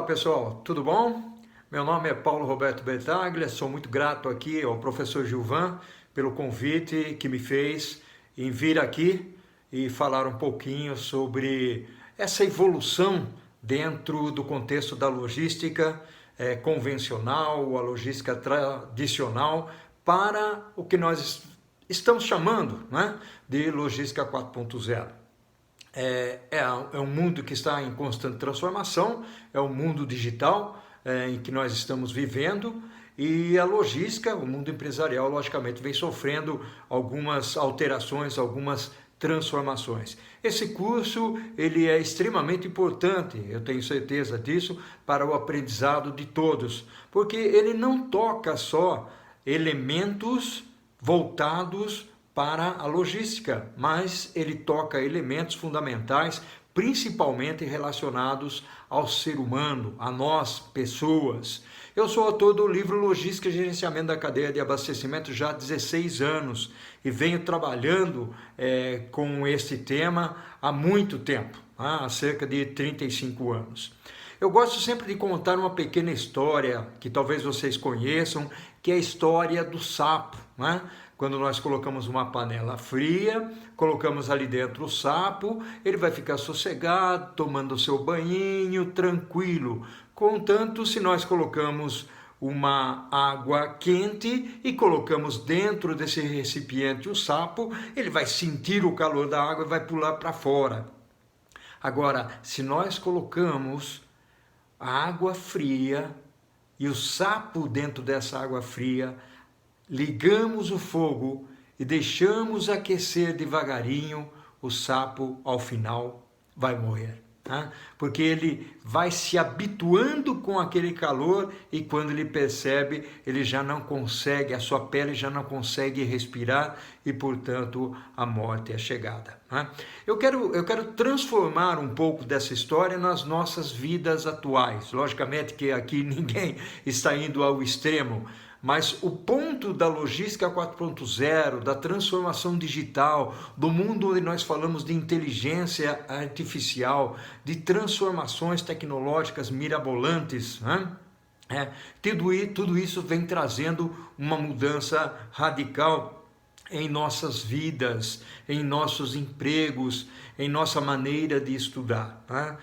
pessoal, tudo bom? Meu nome é Paulo Roberto Bertaglia, sou muito grato aqui ao professor Gilvan pelo convite que me fez em vir aqui e falar um pouquinho sobre essa evolução dentro do contexto da logística convencional, a logística tradicional, para o que nós estamos chamando, né, de logística 4.0. É um mundo que está em constante transformação, é um mundo digital em que nós estamos vivendo, e a logística, o mundo empresarial, logicamente, vem sofrendo algumas alterações, algumas transformações. Esse curso ele é extremamente importante, eu tenho certeza disso, para o aprendizado de todos, porque ele não toca só elementos voltados para a logística, mas ele toca elementos fundamentais, principalmente relacionados ao ser humano, a nós, pessoas. Eu sou autor do livro Logística e Gerenciamento da Cadeia de Abastecimento já há 16 anos e venho trabalhando com esse tema há muito tempo, há cerca de 35 anos. Eu gosto sempre de contar uma pequena história que talvez vocês conheçam, que é a história do sapo, né? Quando nós colocamos uma panela fria, colocamos ali dentro o sapo, ele vai ficar sossegado, tomando o seu banhinho, tranquilo. Contanto, se nós colocamos uma água quente e colocamos dentro desse recipiente o sapo, ele vai sentir o calor da água e vai pular para fora. Agora, se nós colocamos a água fria e o sapo dentro dessa água fria, ligamos o fogo e deixamos aquecer devagarinho, o sapo ao final vai morrer, né? Porque ele vai se habituando com aquele calor e quando ele percebe, ele já não consegue, a sua pele já não consegue respirar e, portanto, a morte é chegada, né? Eu quero transformar um pouco dessa história nas nossas vidas atuais. Logicamente que aqui ninguém está indo ao extremo, mas o ponto da logística 4.0, da transformação digital, do mundo onde nós falamos de inteligência artificial, de transformações tecnológicas mirabolantes, né? Tudo isso vem trazendo uma mudança radical em nossas vidas, em nossos empregos, em nossa maneira de estudar, né?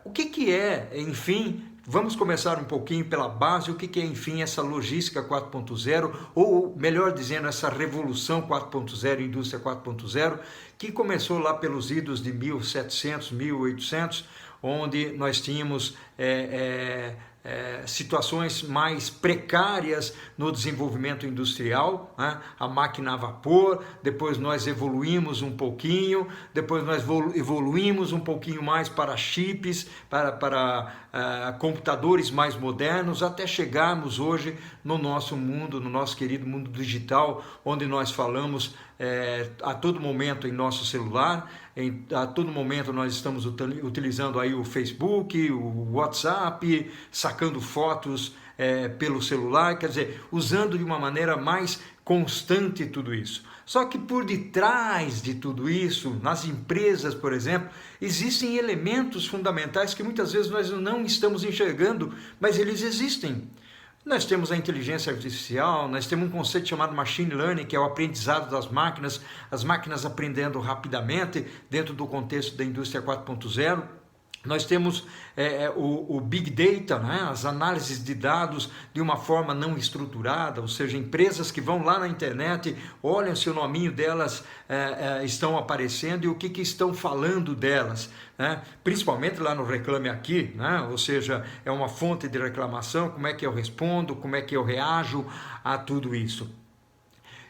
O que é, enfim, vamos começar um pouquinho pela base, o que é, enfim, essa logística 4.0, ou melhor dizendo, essa revolução 4.0, indústria 4.0, que começou lá pelos idos de 1700, 1800, onde nós tínhamos situações mais precárias no desenvolvimento industrial, né? A máquina a vapor, depois nós evoluímos um pouquinho, depois nós evoluímos um pouquinho mais para chips, para computadores mais modernos, até chegarmos hoje no nosso mundo, no nosso querido mundo digital, onde nós falamos a todo momento em nosso celular, a todo momento nós estamos utilizando aí o Facebook, o WhatsApp, sacando fotos pelo celular, quer dizer, usando de uma maneira mais constante tudo isso. Só que por detrás de tudo isso, nas empresas, por exemplo, existem elementos fundamentais que muitas vezes nós não estamos enxergando, mas eles existem. Nós temos a inteligência artificial, nós temos um conceito chamado machine learning, que é o aprendizado das máquinas, as máquinas aprendendo rapidamente dentro do contexto da indústria 4.0. Nós temos o Big Data, né? As análises de dados de uma forma não estruturada, ou seja, empresas que vão lá na internet, olham se o nominho delas estão aparecendo e o que estão falando delas, né? Principalmente lá no Reclame Aqui, né? Ou seja, é uma fonte de reclamação, como é que eu respondo, como é que eu reajo a tudo isso.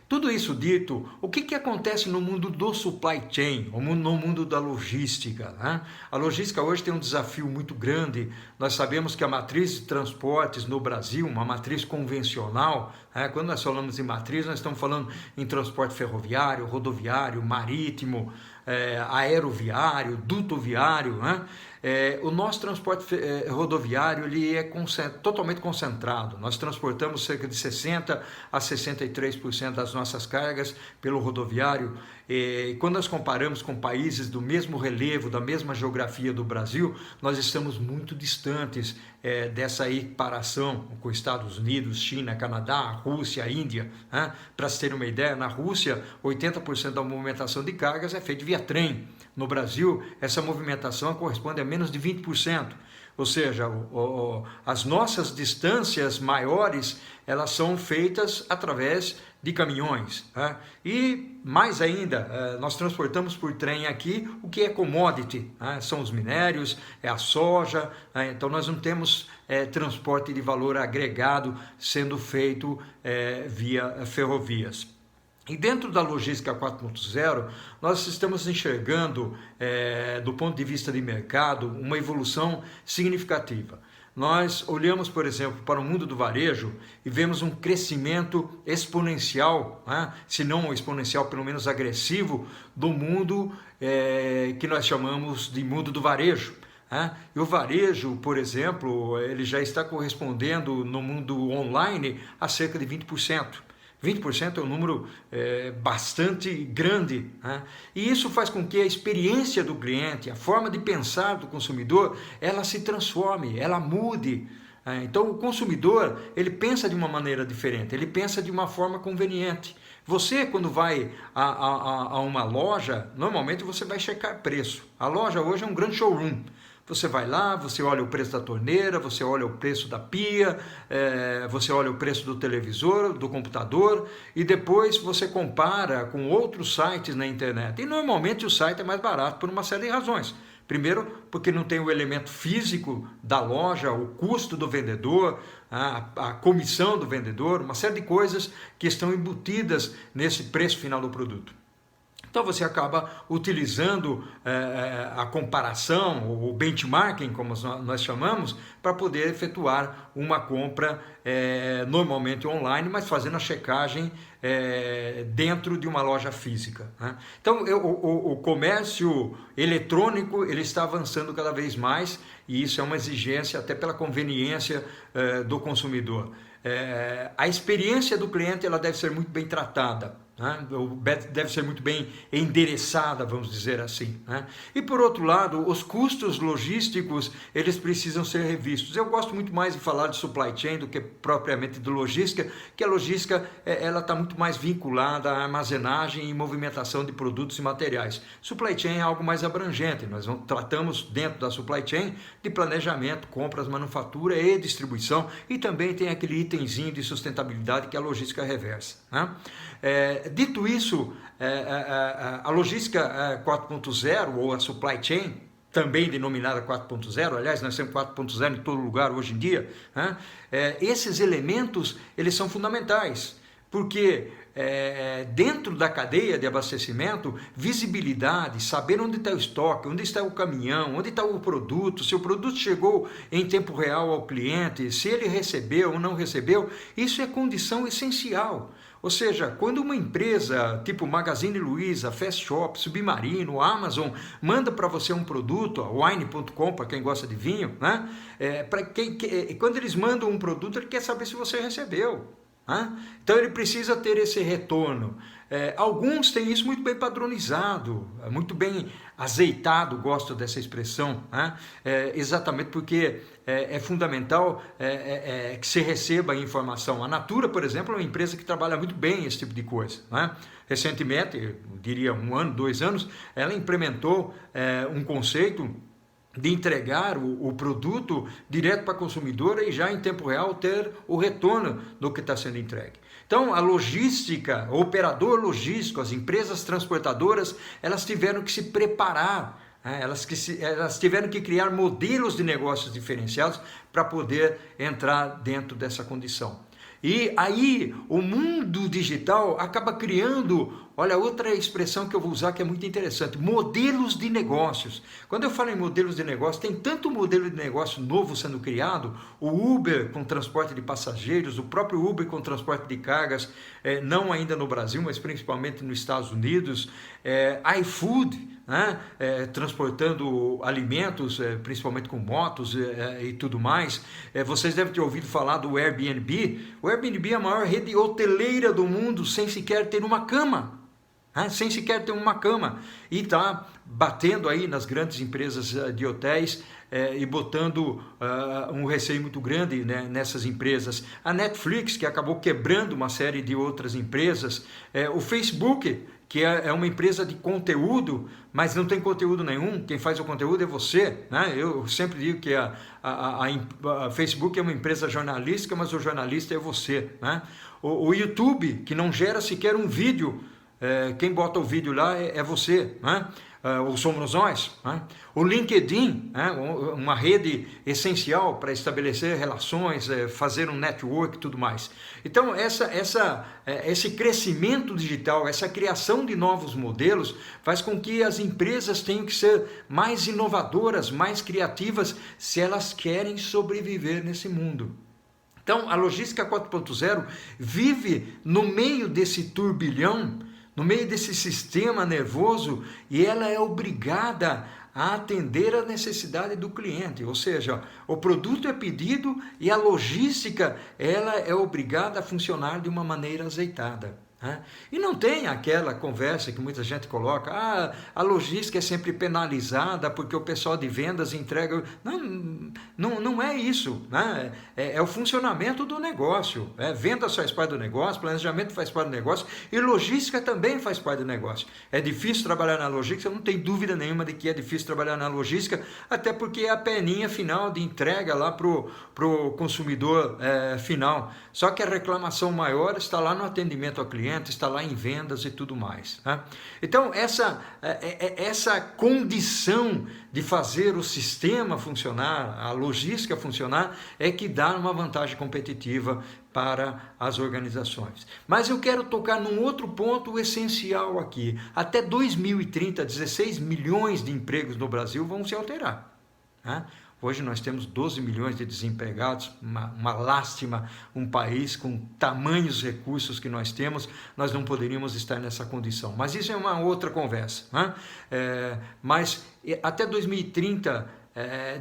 Tudo isso dito, o que acontece no mundo do supply chain, no mundo da logística, né? A logística hoje tem um desafio muito grande. Nós sabemos que a matriz de transportes no Brasil, uma matriz convencional, quando nós falamos em matriz, nós estamos falando em transporte ferroviário, rodoviário, marítimo, aeroviário, dutoviário, né? O nosso transporte rodoviário ele é totalmente concentrado. Nós transportamos cerca de 60% a 63% das nossas cargas pelo rodoviário. E quando nós comparamos com países do mesmo relevo, da mesma geografia do Brasil, nós estamos muito distantes dessa equiparação com Estados Unidos, China, Canadá, Rússia, Índia. Né? Para se ter uma ideia, na Rússia, 80% da movimentação de cargas é feita via trem. No Brasil, essa movimentação corresponde a menos de 20%. Ou seja, as nossas distâncias maiores, elas são feitas através de caminhões. Né? E mais ainda, nós transportamos por trem aqui o que é commodity, né? São os minérios, é a soja, né? Então nós não temos transporte de valor agregado sendo feito via ferrovias. E dentro da logística 4.0, nós estamos enxergando, do ponto de vista de mercado, uma evolução significativa. Nós olhamos, por exemplo, para o mundo do varejo e vemos um crescimento exponencial, né? Se não exponencial, pelo menos agressivo, do mundo que nós chamamos de mundo do varejo. E o varejo, por exemplo, ele já está correspondendo no mundo online a cerca de 20%. 20% é um número bastante grande, né? E isso faz com que a experiência do cliente, a forma de pensar do consumidor, ela se transforme, ela mude. Então o consumidor, ele pensa de uma maneira diferente, ele pensa de uma forma conveniente. Você, quando vai a uma loja, normalmente você vai checar preço. A loja hoje é um grande showroom. Você vai lá, você olha o preço da torneira, você olha o preço da pia, você olha o preço do televisor, do computador, e depois você compara com outros sites na internet. E normalmente o site é mais barato por uma série de razões. Primeiro, porque não tem o elemento físico da loja, o custo do vendedor, a comissão do vendedor, uma série de coisas que estão embutidas nesse preço final do produto. Então você acaba utilizando a comparação, o benchmarking, como nós chamamos, para poder efetuar uma compra normalmente online, mas fazendo a checagem dentro de uma loja física. Né? Então o comércio eletrônico ele está avançando cada vez mais e isso é uma exigência até pela conveniência do consumidor. A experiência do cliente ela deve ser muito bem tratada. Deve ser muito bem endereçada, vamos dizer assim. Né? E por outro lado, os custos logísticos eles precisam ser revistos. Eu gosto muito mais de falar de supply chain do que propriamente de logística, que a logística ela está muito mais vinculada à armazenagem e movimentação de produtos e materiais. Supply chain é algo mais abrangente. Nós tratamos dentro da supply chain de planejamento, compras, manufatura e distribuição e também tem aquele itemzinho de sustentabilidade que é a logística reversa. Né? Dito isso, a logística 4.0 ou a supply chain, também denominada 4.0, aliás, nós temos 4.0 em todo lugar hoje em dia, né? Esses elementos eles são fundamentais, porque dentro da cadeia de abastecimento, visibilidade, saber onde está o estoque, onde está o caminhão, onde está o produto, se o produto chegou em tempo real ao cliente, se ele recebeu ou não recebeu, isso é condição essencial. Ou seja, quando uma empresa tipo Magazine Luiza, Fast Shop, Submarino, Amazon manda para você um produto, a wine.com para quem gosta de vinho, né? Quando eles mandam um produto, ele quer saber se você recebeu. Então ele precisa ter esse retorno. Alguns têm isso muito bem padronizado, muito bem azeitado, gosto dessa expressão, exatamente porque é fundamental que se receba a informação. A Natura, por exemplo, é uma empresa que trabalha muito bem esse tipo de coisa. Recentemente, eu diria 1 ano, 2 anos, ela implementou um conceito de entregar o produto direto para a consumidora e já em tempo real ter o retorno do que está sendo entregue. Então a logística, o operador logístico, as empresas transportadoras, elas tiveram que se preparar, elas tiveram que criar modelos de negócios diferenciados para poder entrar dentro dessa condição. E aí o mundo digital acaba criando, olha, outra expressão que eu vou usar que é muito interessante, modelos de negócios. Quando eu falo em modelos de negócio, tem tanto modelo de negócio novo sendo criado, o Uber com transporte de passageiros, o próprio Uber com transporte de cargas, não ainda no Brasil, mas principalmente nos Estados Unidos, iFood, né? Transportando alimentos, principalmente com motos e tudo mais. Vocês devem ter ouvido falar do Airbnb. O Airbnb é a maior rede hoteleira do mundo sem sequer ter uma cama. Sem sequer ter uma cama. E está batendo aí nas grandes empresas de hotéis e botando um receio muito grande, né, nessas empresas. A Netflix, que acabou quebrando uma série de outras empresas. O Facebook, que é uma empresa de conteúdo, mas não tem conteúdo nenhum, quem faz o conteúdo é você, né? Eu sempre digo que a Facebook é uma empresa jornalística, mas o jornalista é você, né? O YouTube, que não gera sequer um vídeo, quem bota o vídeo lá é você, né? Ou somos nós, né? O LinkedIn, né? Uma rede essencial para estabelecer relações, fazer um network e tudo mais. Então esse crescimento digital, essa criação de novos modelos faz com que as empresas tenham que ser mais inovadoras, mais criativas, se elas querem sobreviver nesse mundo. Então a logística 4.0 vive no meio desse turbilhão, no meio desse sistema nervoso, e ela é obrigada a atender a necessidade do cliente, ou seja, o produto é pedido e a logística ela é obrigada a funcionar de uma maneira azeitada. E não tem aquela conversa que muita gente coloca, a logística é sempre penalizada porque o pessoal de vendas entrega. Não é isso, né? É o funcionamento do negócio. Vendas faz parte do negócio, planejamento faz parte do negócio e logística também faz parte do negócio. É difícil trabalhar na logística, eu não tenho dúvida nenhuma de que é difícil trabalhar na logística, até porque é a peninha final de entrega lá para o consumidor final. Só que a reclamação maior está lá no atendimento ao cliente, está lá em vendas e tudo mais, né? Então essa condição de fazer o sistema funcionar, a logística funcionar, é que dá uma vantagem competitiva para as organizações. Mas eu quero tocar num outro ponto essencial aqui. Até 2030, 16 milhões de empregos no Brasil vão se alterar, né? Hoje nós temos 12 milhões de desempregados, uma lástima, um país com tamanhos recursos que nós temos, nós não poderíamos estar nessa condição. Mas isso é uma outra conversa, né? Mas até 2030,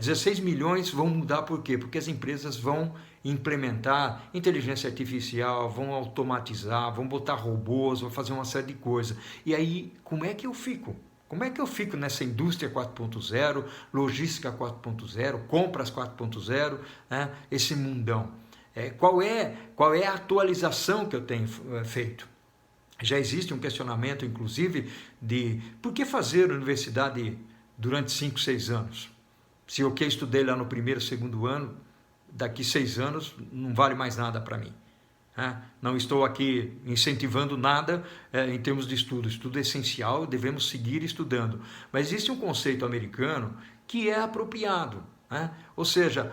16 milhões vão mudar por quê? Porque as empresas vão implementar inteligência artificial, vão automatizar, vão botar robôs, vão fazer uma série de coisas. E aí, como é que eu fico? Como é que eu fico nessa indústria 4.0, logística 4.0, compras 4.0, né? Esse mundão? Qual é a atualização que eu tenho feito? Já existe um questionamento, inclusive, de por que fazer universidade durante 5, 6 anos? Se o que eu estudei lá no primeiro, segundo ano, daqui 6 anos não vale mais nada para mim. Não estou aqui incentivando nada em termos de estudo. Estudo é essencial, devemos seguir estudando. Mas existe um conceito americano que é apropriado, né? Ou seja,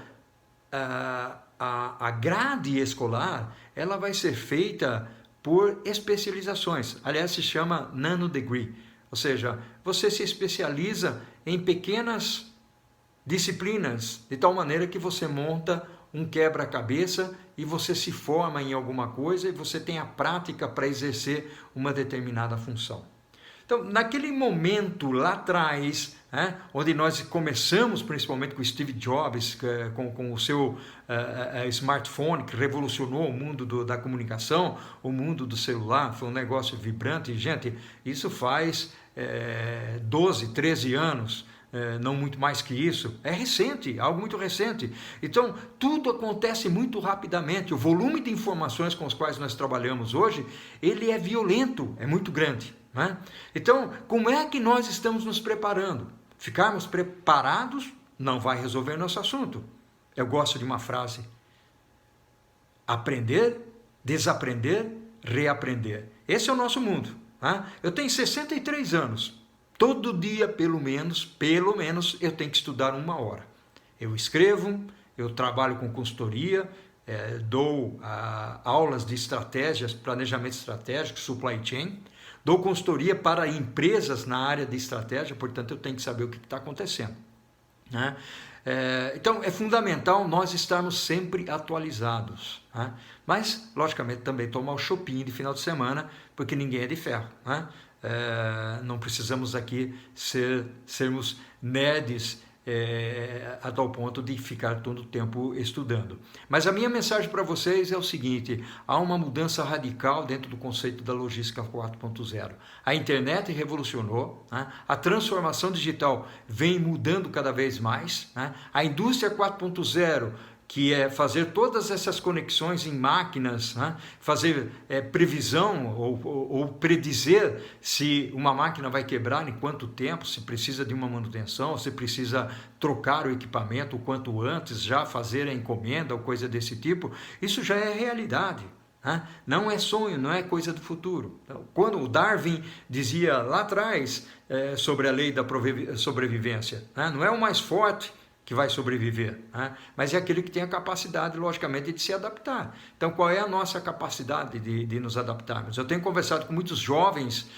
a grade escolar ela vai ser feita por especializações. Aliás, se chama nano degree. Ou seja, você se especializa em pequenas disciplinas, de tal maneira que você monta um quebra-cabeça e você se forma em alguma coisa e você tem a prática para exercer uma determinada função. Então, naquele momento lá atrás, onde nós começamos principalmente com Steve Jobs, com o seu smartphone, que revolucionou o mundo da comunicação, o mundo do celular, foi um negócio vibrante. E, gente, isso faz 12, 13 anos. Não muito mais que isso, é recente, algo muito recente. Então, tudo acontece muito rapidamente. O volume de informações com os quais nós trabalhamos hoje, ele é violento, é muito grande, né? Então, como é que nós estamos nos preparando? Ficarmos preparados não vai resolver nosso assunto. Eu gosto de uma frase: aprender, desaprender, reaprender. Esse é o nosso mundo, né? Eu tenho 63 anos. Todo dia, pelo menos, eu tenho que estudar 1 hora. Eu escrevo, eu trabalho com consultoria, dou aulas de estratégias, planejamento estratégico, supply chain, dou consultoria para empresas na área de estratégia, portanto eu tenho que saber o que está acontecendo, né? Então é fundamental nós estarmos sempre atualizados, né? Mas logicamente também tomar o chopinho de final de semana, porque ninguém é de ferro, né? Não precisamos aqui sermos nerds a tal ponto de ficar todo o tempo estudando. Mas a minha mensagem para vocês é o seguinte: há uma mudança radical dentro do conceito da logística 4.0. A internet revolucionou, né? A transformação digital vem mudando cada vez mais, né? A indústria 4.0, que é fazer todas essas conexões em máquinas, né? Fazer previsão ou predizer se uma máquina vai quebrar em quanto tempo, se precisa de uma manutenção, se precisa trocar o equipamento o quanto antes, já fazer a encomenda ou coisa desse tipo. Isso já é realidade, né? Não é sonho, não é coisa do futuro. Então, quando o Darwin dizia lá atrás sobre a lei da sobrevivência, né? Não é o mais forte que vai sobreviver, né? Mas é aquele que tem a capacidade, logicamente, de se adaptar. Então, qual é a nossa capacidade de nos adaptarmos? Eu tenho conversado com muitos jovens,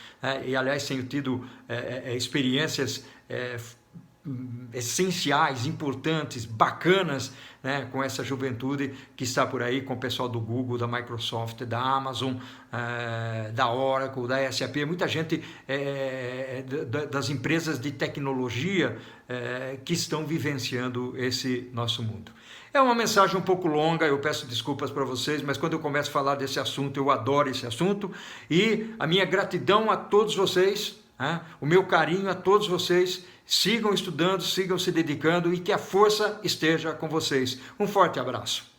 e aliás tenho tido experiências essenciais, importantes, bacanas, né, com essa juventude que está por aí, com o pessoal do Google, da Microsoft, da Amazon, da Oracle, da SAP, muita gente das empresas de tecnologia que estão vivenciando esse nosso mundo. É uma mensagem um pouco longa, eu peço desculpas para vocês, mas quando eu começo a falar desse assunto, eu adoro esse assunto, e a minha gratidão a todos vocês, o meu carinho a todos vocês. Sigam estudando, sigam se dedicando e que a força esteja com vocês. Um forte abraço.